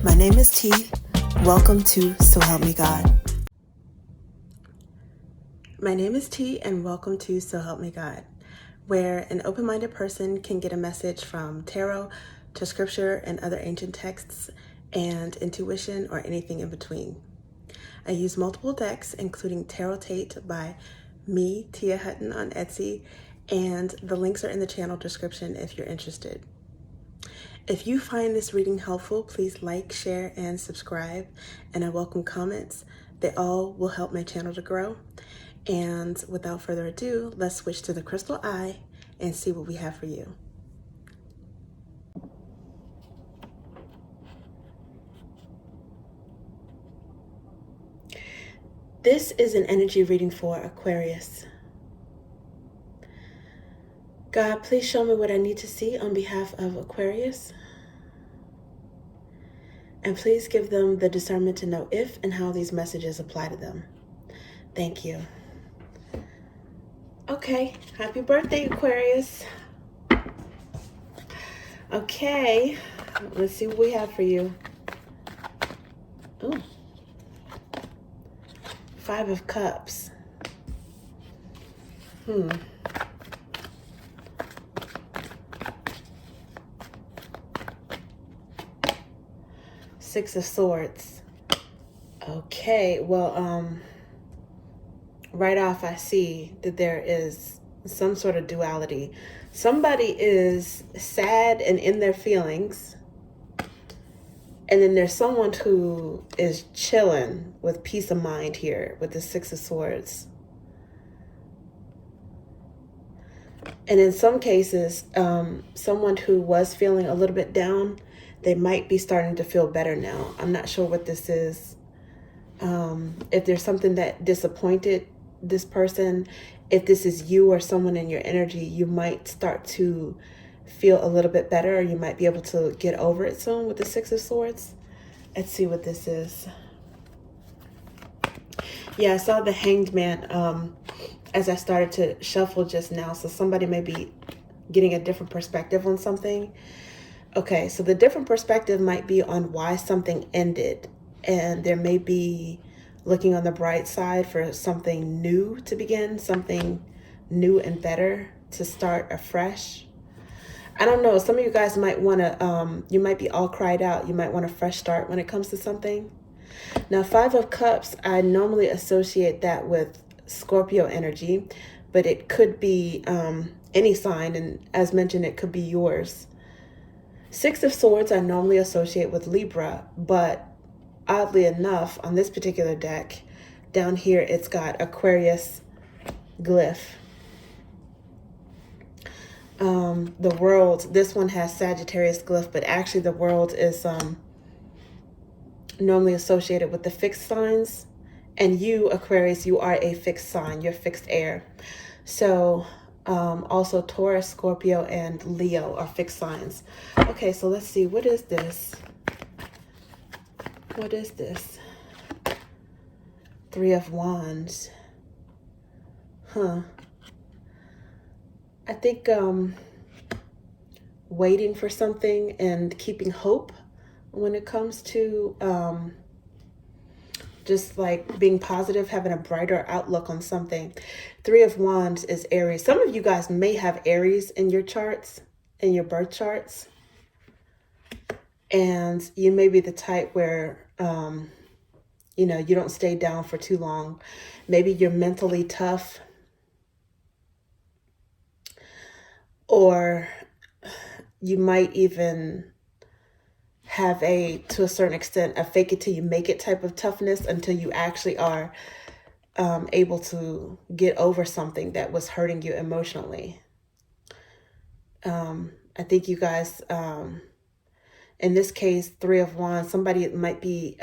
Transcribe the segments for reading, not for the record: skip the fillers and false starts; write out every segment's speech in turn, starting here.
My name is T. Welcome to So Help Me God. My name is T, and welcome to So Help Me God, where an open-minded person can get a message from tarot to scripture and other ancient texts and intuition or anything in between. I use multiple decks, including Tarot Tate by me, Tia Hutton, on Etsy, and the links are in the channel description if you're interested. If you find this reading helpful, please like, share, and subscribe, and I welcome comments. They all will help my channel to grow. And without further ado, let's switch to the crystal eye and see what we have for you. This is an energy reading for Aquarius. God, please show me what I need to see on behalf of Aquarius. And please give them the discernment to know if and how these messages apply to them. Thank you. Okay, happy birthday, Aquarius. Okay, let's see what we have for you. Ooh. 5 of Cups. Six of Swords. Okay, well, right off I see that there is some sort of duality. Somebody is sad and in their feelings, and then there's someone who is chilling with peace of mind here with the Six of Swords. And in some cases, someone who was feeling a little bit down, they might be starting to feel better now. I'm not sure what this is. If there's something that disappointed this person, if this is you or someone in your energy, you might start to feel a little bit better, or you might be able to get over it soon with the Six of Swords. Let's see what this is. Yeah, I saw the Hanged Man as I started to shuffle just now. So somebody may be getting a different perspective on something. Okay, so the different perspective might be on why something ended. And there may be looking on the bright side for something new to begin, something new and better to start afresh. I don't know, some of you guys might want to, you might be all cried out. You might want a fresh start when it comes to something. Now, 5 of Cups, I normally associate that with Scorpio energy, but it could be any sign, and as mentioned, it could be yours. 6 of Swords, I normally associate with Libra, but oddly enough, on this particular deck, down here, it's got Aquarius glyph. The World, this one has Sagittarius glyph, but actually the World is normally associated with the fixed signs. And you, Aquarius, you are a fixed sign. You're fixed air. So also Taurus, Scorpio, and Leo are fixed signs. Okay, so let's see. What is this? What is this? 3 of Wands. I think waiting for something and keeping hope when it comes to just like being positive, having a brighter outlook on something. 3 of Wands is Aries. Some of you guys may have Aries in your charts, in your birth charts. And you may be the type where, you know, you don't stay down for too long. Maybe you're mentally tough. Or you might even have to a certain extent, a fake it till you make it type of toughness until you actually are able to get over something that was hurting you emotionally. I think you guys, in this case, 3 of Wands, somebody might be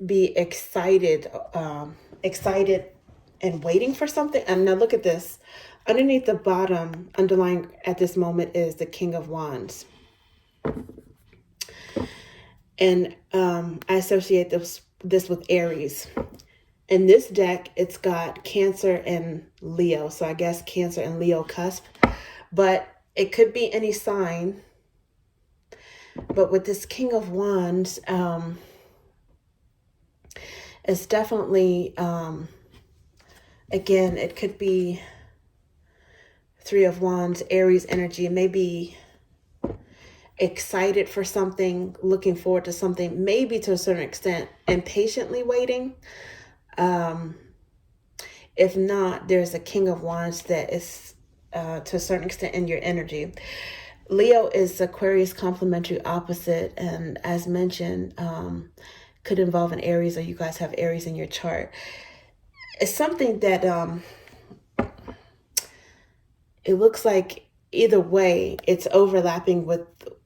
excited, excited and waiting for something. And now look at this. Underneath the bottom, underlying at this moment, is the King of Wands. And I associate this with Aries. In this deck, it's got Cancer and Leo. So I guess Cancer and Leo cusp. But it could be any sign But with this King of Wands, it's definitely, again, it could be Three of Wands, Aries energy, maybe excited for something, looking forward to something, maybe to a certain extent, impatiently waiting. If not, there's a King of Wands that is to a certain extent in your energy. Leo is Aquarius complementary opposite, and as mentioned, could involve an Aries, or you guys have Aries in your chart. It's something that it looks like either way, it's overlapping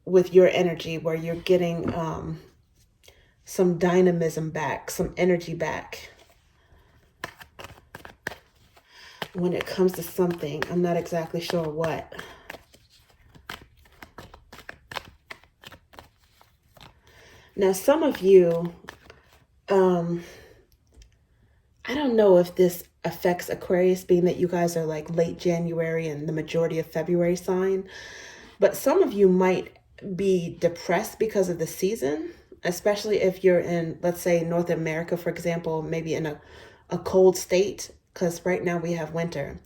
with your energy, where you're getting some dynamism back, some energy back. When it comes to something, I'm not exactly sure what. Now, some of you, I don't know if this affects Aquarius, being that you guys are like late January and the majority of February sign, but some of you might be depressed because of the season, especially if you're in, let's say, North America, for example, maybe in a cold state, because right now we have winter.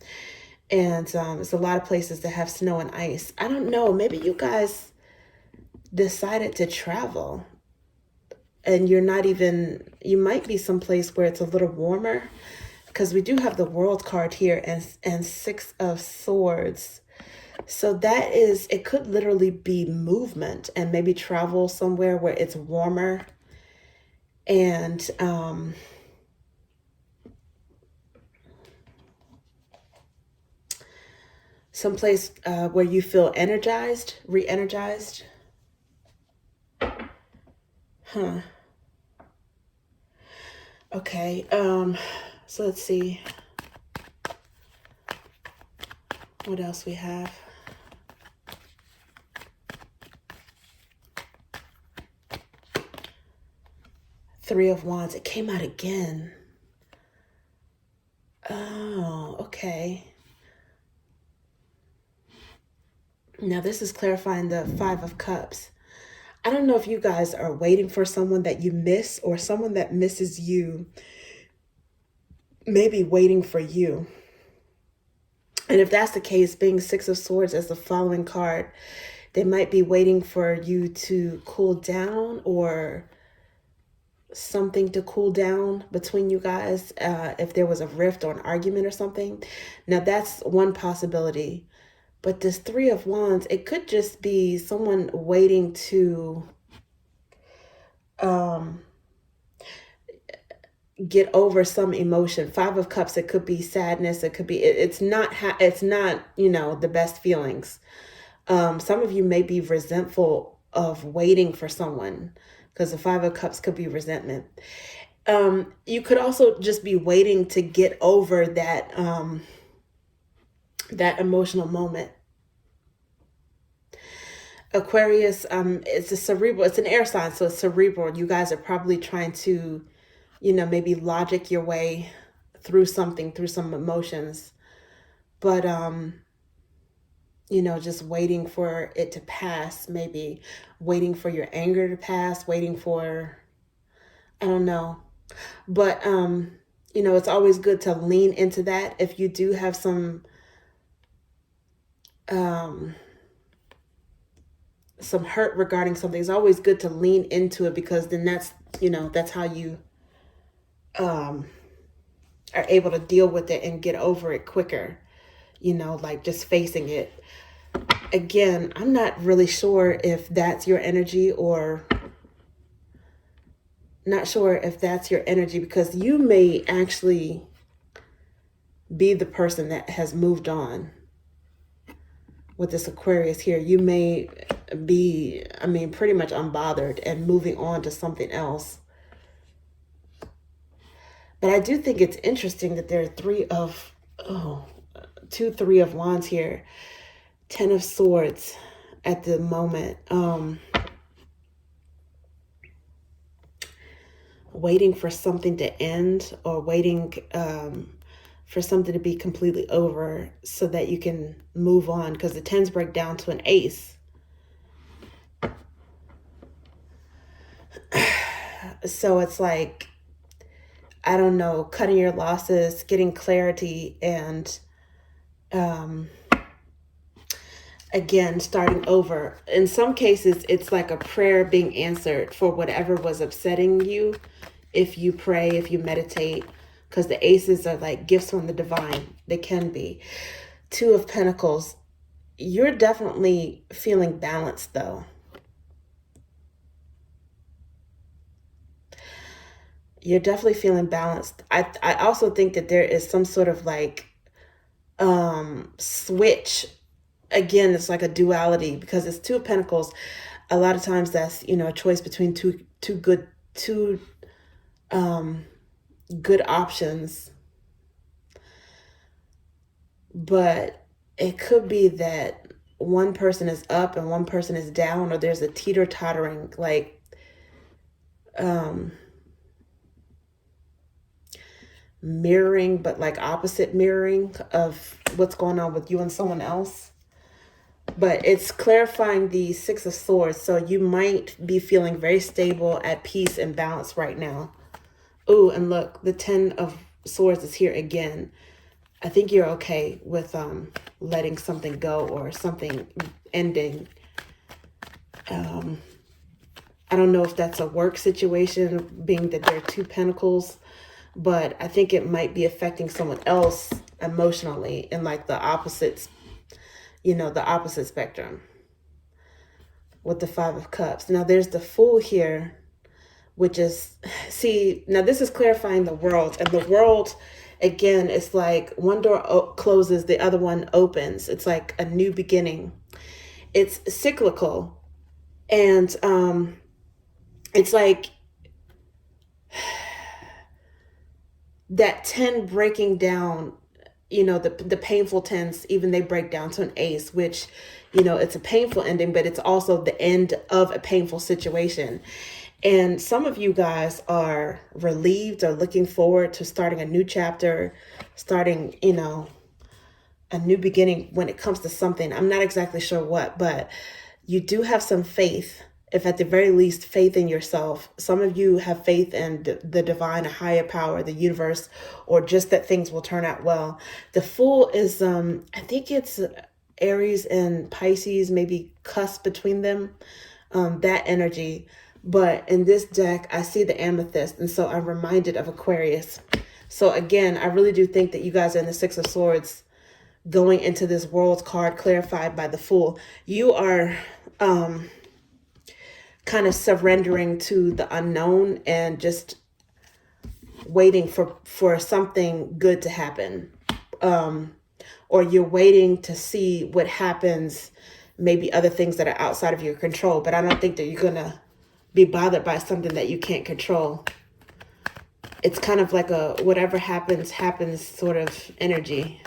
And it's a lot of places that have snow and ice. I don't know, maybe you guys decided to travel and you're not even, you might be someplace where it's a little warmer, because we do have the World card here and Six of Swords. So that is, it could literally be movement and maybe travel somewhere where it's warmer and someplace where you feel energized, re-energized. Huh. Okay, so let's see what else we have. Three of Wands, it came out again. Oh, okay. Now this is clarifying the Five of Cups. I don't know if you guys are waiting for someone that you miss, or someone that misses you, maybe waiting for you. And if that's the case, being Six of Swords as the following card, they might be waiting for you to cool down, or something to cool down between you guys, if there was a rift or an argument or something. Now that's one possibility. But this Three of Wands, it could just be someone waiting to get over some emotion. Five of Cups, it could be sadness. It could be, it's not, you know, the best feelings. Some of you may be resentful of waiting for someone, because the Five of Cups could be resentment. You could also just be waiting to get over that, that emotional moment. Aquarius, it's a cerebral, it's an air sign, so it's cerebral. You guys are probably trying to, you know, maybe logic your way through something, through some emotions. But, you know, just waiting for it to pass, maybe waiting for your anger to pass, waiting for, I don't know. But, you know, it's always good to lean into that. If you do have some hurt regarding something, it's always good to lean into it, because then that's, you know, that's how you are able to deal with it and get over it quicker, you know, like just facing it. Again, I'm not really sure if that's your energy, or not sure if that's your energy, because you may actually be the person that has moved on with this Aquarius here. You may be, I mean, pretty much unbothered and moving on to something else. But I do think it's interesting that there are two Three of Wands here, Ten of Swords at the moment. Waiting for something to end, or waiting for something to be completely over so that you can move on, because the tens break down to an ace. So it's like, I don't know, cutting your losses, getting clarity, and again, starting over. In some cases, it's like a prayer being answered for whatever was upsetting you. If you pray, if you meditate, because the aces are like gifts from the divine. They can be. Two of Pentacles. You're definitely feeling balanced though. You're definitely feeling balanced. I also think that there is some sort of like switch. Again, it's like a duality because it's Two of Pentacles. A lot of times that's, you know, a choice between two good options. But it could be that one person is up and one person is down, or there's a teeter-tottering, like mirroring, but like opposite mirroring of what's going on with you and someone else. But it's clarifying the Six of Swords. So you might be feeling very stable, at peace, and balanced right now. Ooh, and look, the Ten of Swords is here again. I think you're okay with letting something go or something ending. I don't know if that's a work situation, being that there are Two Pentacles, but I think it might be affecting someone else emotionally in like the opposites, you know, the opposite spectrum with the Five of Cups. Now there's the Fool here, which is, see, now this is clarifying the world, and the world, again, it's like one door closes, the other one opens. It's like a new beginning. It's cyclical. And it's like that 10 breaking down, you know, the painful tens, even they break down to an ace, which, you know, it's a painful ending, but it's also the end of a painful situation. And some of you guys are relieved or looking forward to starting a new chapter, starting, you know, a new beginning when it comes to something. I'm not exactly sure what, but you do have some faith, if at the very least, faith in yourself. Some of you have faith in the divine, a higher power, the universe, or just that things will turn out well. The Fool is, I think it's Aries and Pisces, maybe cusp between them, that energy. But in this deck, I see the amethyst, and so I'm reminded of Aquarius. So again, I really do think that you guys are in the Six of Swords going into this World card clarified by the Fool. You are kind of surrendering to the unknown and just waiting for something good to happen. Or you're waiting to see what happens, maybe other things that are outside of your control. But I don't think that you're going to be bothered by something that you can't control. It's kind of like a whatever happens, happens sort of energy.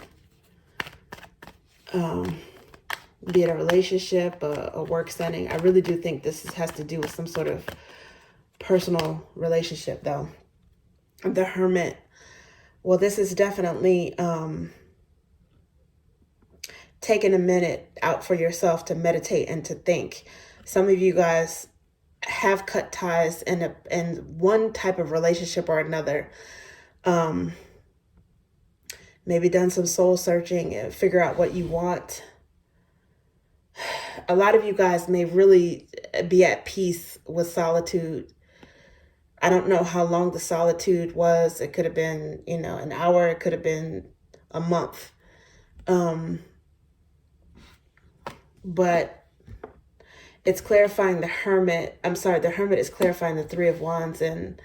Be it a relationship, a work setting. I really do think this has to do with some sort of personal relationship, though. The Hermit. Well, this is definitely taking a minute out for yourself to meditate and to think. Some of you guys have cut ties in one type of relationship or another. Maybe done some soul searching and figure out what you want. A lot of you guys may really be at peace with solitude. I don't know how long the solitude was. It could have been, you know, an hour. It could have been a month. But it's clarifying the Hermit. I'm sorry, the Hermit is clarifying the Three of Wands. And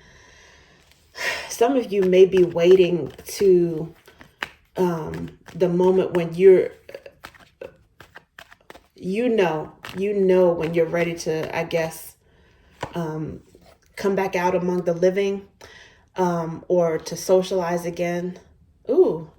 some of you may be waiting to the moment when you know when you're ready to, I guess, come back out among the living, or to socialize again. Ooh,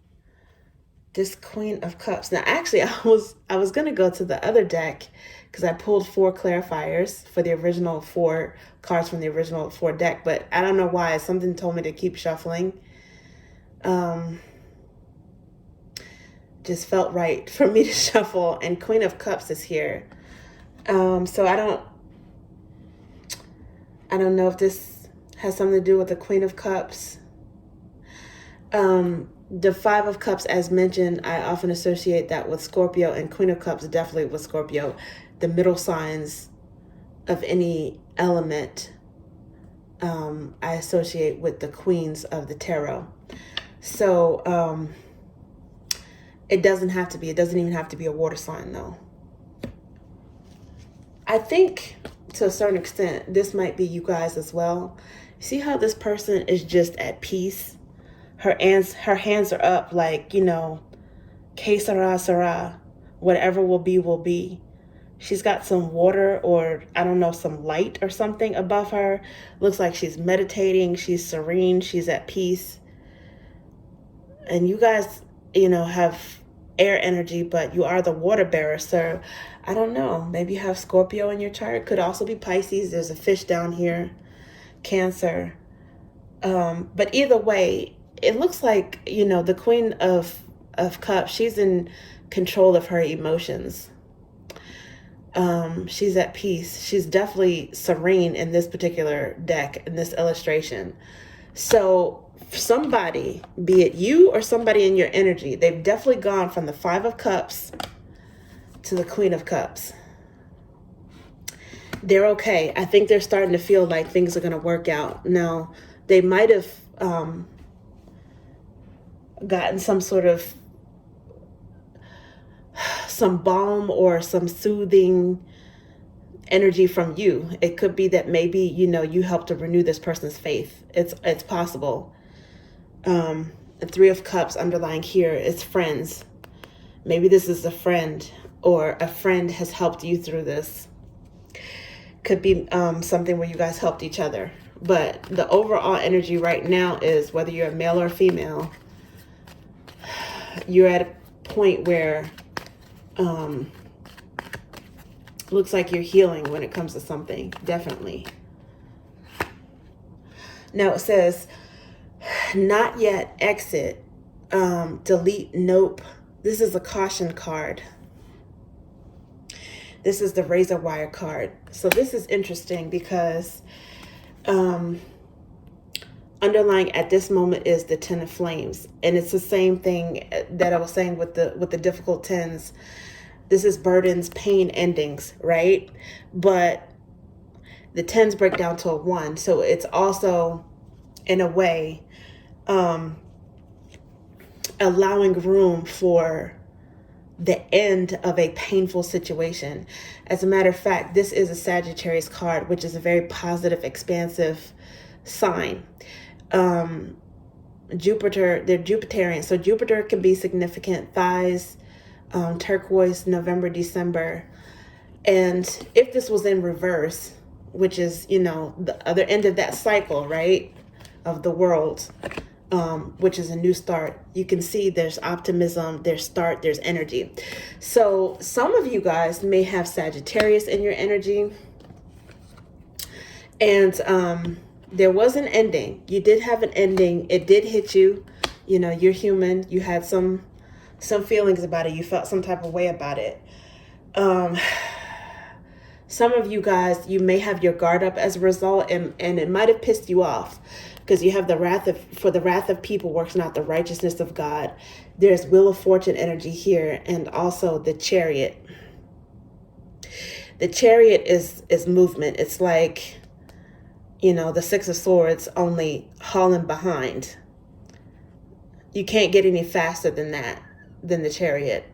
this Queen of Cups. Now, actually, I was going to go to the other deck because I pulled 4 clarifiers for the original 4 cards from the original 4 deck, but I don't know why. Something told me to keep shuffling. Just felt right for me to shuffle, and Queen of Cups is here. So I don't know if this has something to do with the Queen of Cups. The Five of Cups, as mentioned, I often associate that with Scorpio, and Queen of Cups definitely with Scorpio. The middle signs of any element I associate with the queens of the tarot. So it doesn't even have to be a water sign though. I think to a certain extent, this might be you guys as well. See how this person is just at peace? Her hands are up like, you know, que sera, sera. Whatever will be, will be. She's got some water or, I don't know, some light or something above her. Looks like she's meditating. She's serene. She's at peace. And you guys, you know, have air energy, but you are the water bearer. So I don't know. Maybe you have Scorpio in your chart. Could also be Pisces. There's a fish down here. Cancer. But either way, it looks like, you know, the Queen of Cups, she's in control of her emotions. She's at peace. She's definitely serene in this particular deck, in this illustration. So somebody, be it you or somebody in your energy, they've definitely gone from the Five of Cups to the Queen of Cups. They're okay. I think they're starting to feel like things are going to work out. Now, they might have gotten some sort of some balm or some soothing energy from you. It could be that maybe, you know, you helped to renew this person's faith. It's possible. The Three of Cups underlying here is friends. Maybe this is a friend, or a friend has helped you through this. Could be something where you guys helped each other. But the overall energy right now is, whether you're a male or female, you're at a point where looks like you're healing when it comes to something. Definitely. Now it says, not yet, exit, delete, nope. This is a caution card. This is the razor wire card. So this is interesting because underlying at this moment is the Ten of Flames. And it's the same thing that I was saying with the difficult tens. This is burdens, pain, endings, right? But the tens break down to a one. So it's also, in a way, allowing room for the end of a painful situation. As a matter of fact, this is a Sagittarius card, which is a very positive, expansive sign. Jupiter, they're Jupiterian. So Jupiter can be significant. Thighs, turquoise, November, December. And if this was in reverse, which is, you know, the other end of that cycle, right, of the world, which is a new start, you can see there's optimism, there's start, there's energy. So some of you guys may have Sagittarius in your energy. And there was an ending. You did have an ending. It did hit you. You know, you're human. You had some feelings about it. You felt some type of way about it. Some of you guys, you may have your guard up as a result, and it might have pissed you off, because you have the wrath of people works not the righteousness of God. There's Wheel of Fortune energy here, and also the Chariot. The Chariot is movement. It's like, you know, the Six of Swords, only hauling behind. You can't get any faster than that, than the Chariot.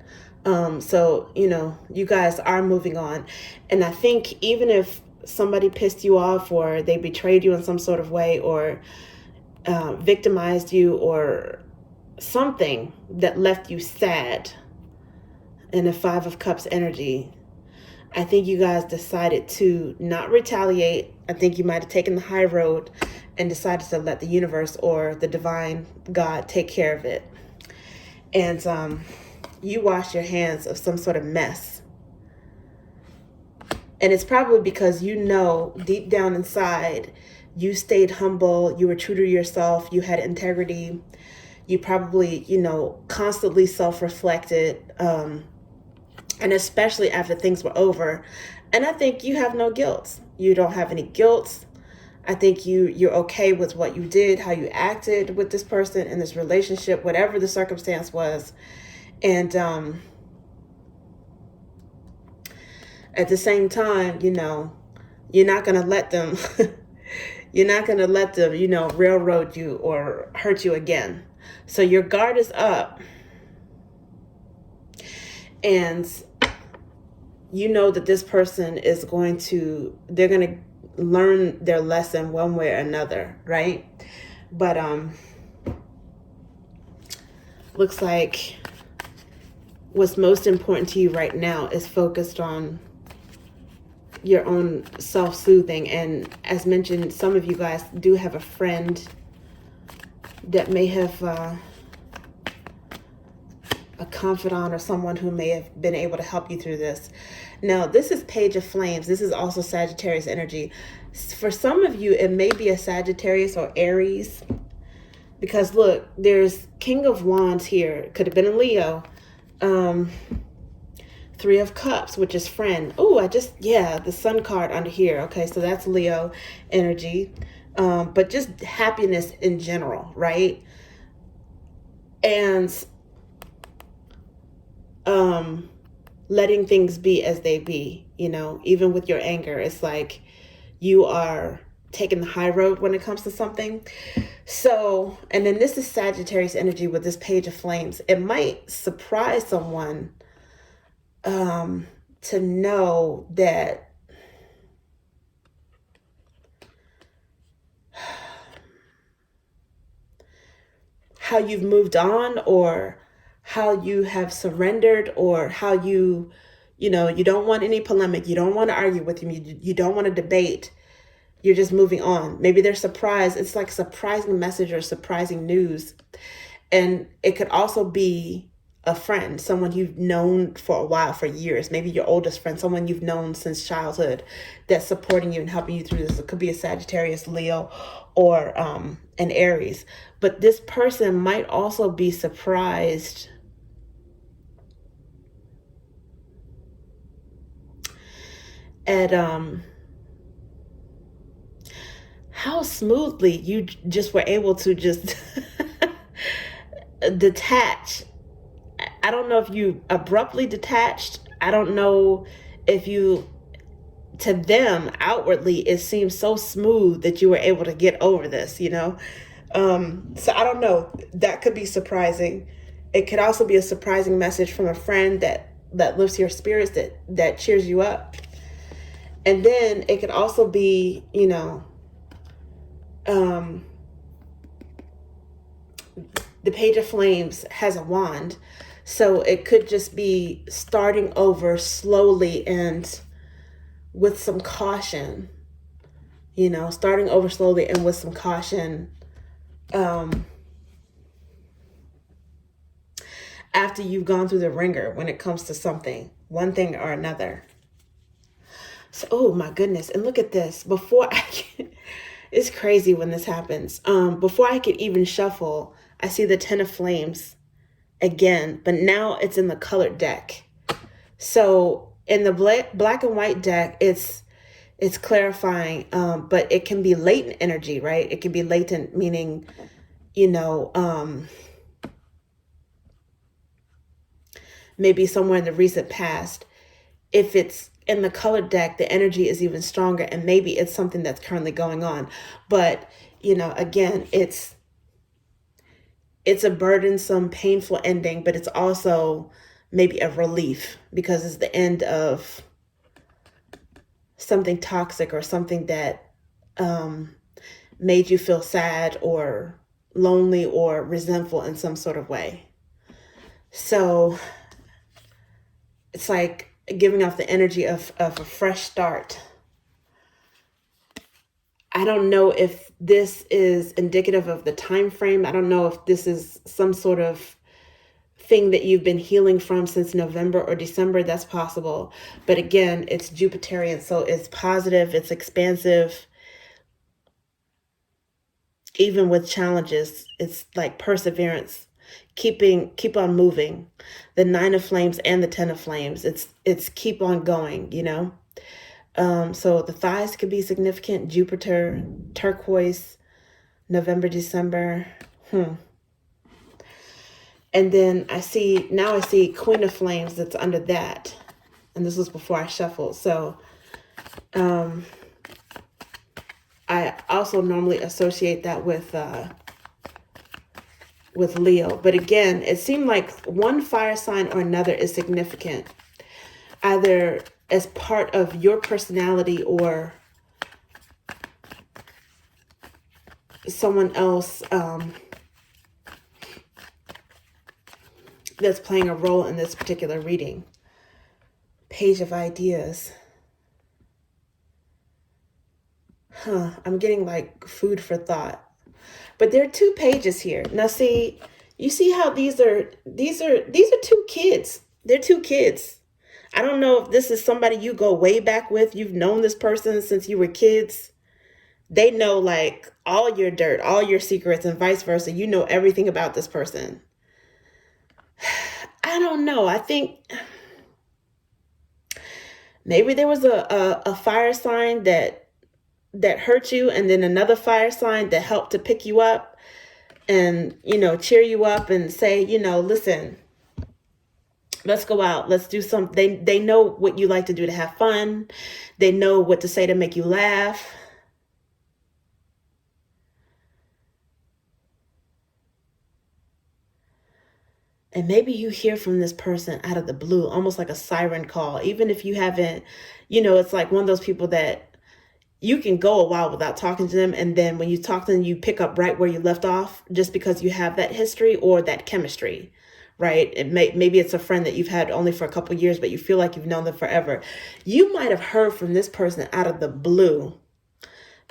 So, you know, you guys are moving on. And I think even if somebody pissed you off, or they betrayed you in some sort of way, or victimized you, or something that left you sad in the Five of Cups energy, I think you guys decided to not retaliate. I think you might have taken the high road and decided to let the universe or the divine God take care of it. And you washed your hands of some sort of mess. And it's probably because, you know, deep down inside, you stayed humble, you were true to yourself, you had integrity, you probably, you know, constantly self-reflected, and especially after things were over. And I think you have no guilt. You don't have any guilt. I think you're okay with what you did, how you acted with this person in this relationship, whatever the circumstance was. And at the same time, you're not going to let them you're not going to let them, railroad you or hurt you again. So your guard is up, and you know that this person is they're going to learn their lesson one way or another, right? But looks like what's most important to you right now is focused on your own self-soothing. And as mentioned, some of you guys do have a friend that may have a confidant or someone who may have been able to help you through this. Now, this is Page of Flames. This is also Sagittarius energy. For some of you, it may be a Sagittarius or Aries, because look, there's King of Wands here. Could have been a Leo. Three of Cups, which is friend. Oh, the Sun card under here. Okay, so that's Leo energy. But just happiness in general, right? And letting things be as they be, even with your anger. It's like you are taking the high road when it comes to something. So, and then this is Sagittarius energy with this Page of Flames. It might surprise someone to know that how you've moved on, or how you have surrendered, or how you don't want any polemic. You don't want to argue with him. You don't want to debate. You're just moving on. Maybe they're surprised. It's like a surprising message or surprising news. And it could also be a friend, someone you've known for a while, for years, maybe your oldest friend, someone you've known since childhood that's supporting you and helping you through this. It could be a Sagittarius, Leo, or an Aries. But this person might also be surprised at how smoothly you just were able to just detach. I don't know if you abruptly detached. I don't know if to them outwardly, it seems so smooth that you were able to get over this, So I don't know. That could be surprising. It could also be a surprising message from a friend that lifts your spirits, that cheers you up. And then it could also be, the Page of Flames has a wand. So it could just be starting over slowly and with some caution, starting over slowly and with some caution. After you've gone through the ringer when it comes to something, one thing or another. So, oh my goodness. And look at this. It's crazy when this happens. Before I could even shuffle, I see the Ten of Flames again, but now it's in the colored deck. So in the black and white deck, it's clarifying, but it can be latent energy, right? It can be latent, meaning, maybe somewhere in the recent past. If it's in the colored deck, the energy is even stronger, and maybe it's something that's currently going on. But, again, it's a burdensome, painful ending, but it's also maybe a relief because it's the end of something toxic or something that made you feel sad or lonely or resentful in some sort of way. So it's like giving off the energy of a fresh start. I don't know if this is indicative of the time frame. I don't know if this is some sort of thing that you've been healing from since November or December. That's possible. But again, it's Jupiterian, so it's positive, it's expansive. Even with challenges, it's like perseverance, keep on moving. The Nine of Flames and the Ten of Flames, it's keep on going, So the thighs could be significant. Jupiter, turquoise, November, December. And then I see Queen of Flames that's under that. And this was before I shuffled. So I also normally associate that with Leo. But again, it seemed like one fire sign or another is significant, either as part of your personality or someone else that's playing a role in this particular reading. Page of Ideas. I'm getting like food for thought. But there are 2 pages here. Now see, you see how these are 2 kids. They're 2 kids. I don't know if this is somebody you go way back with. You've known this person since you were kids. They know like all your dirt, all your secrets, and vice versa. You know everything about this person. I don't know. I think maybe there was a fire sign that hurt you, and then another fire sign that helped to pick you up and, cheer you up and say, listen, let's go out. Let's do something. They know what you like to do to have fun. They know what to say to make you laugh. And maybe you hear from this person out of the blue, almost like a siren call. Even if you haven't, it's like one of those people that you can go a while without talking to them. And then when you talk to them, you pick up right where you left off just because you have that history or that chemistry, right? Maybe it's a friend that you've had only for a couple of years, but you feel like you've known them forever. You might have heard from this person out of the blue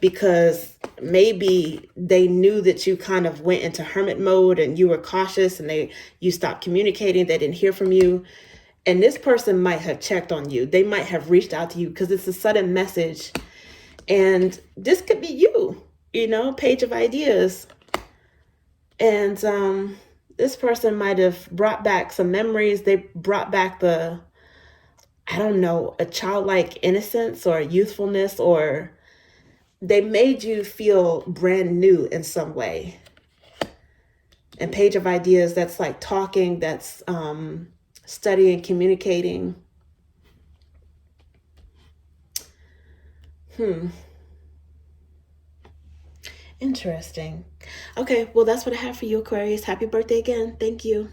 because maybe they knew that you kind of went into hermit mode and you were cautious and you stopped communicating. They didn't hear from you. And this person might have checked on you. They might have reached out to you because it's a sudden message. And this could be you, Page of Ideas. And this person might have brought back some memories. They brought back a childlike innocence or youthfulness, or they made you feel brand new in some way. And Page of Ideas, that's like talking, that's studying, communicating. Interesting. Okay, well, that's what I have for you, Aquarius. Happy birthday again. Thank you.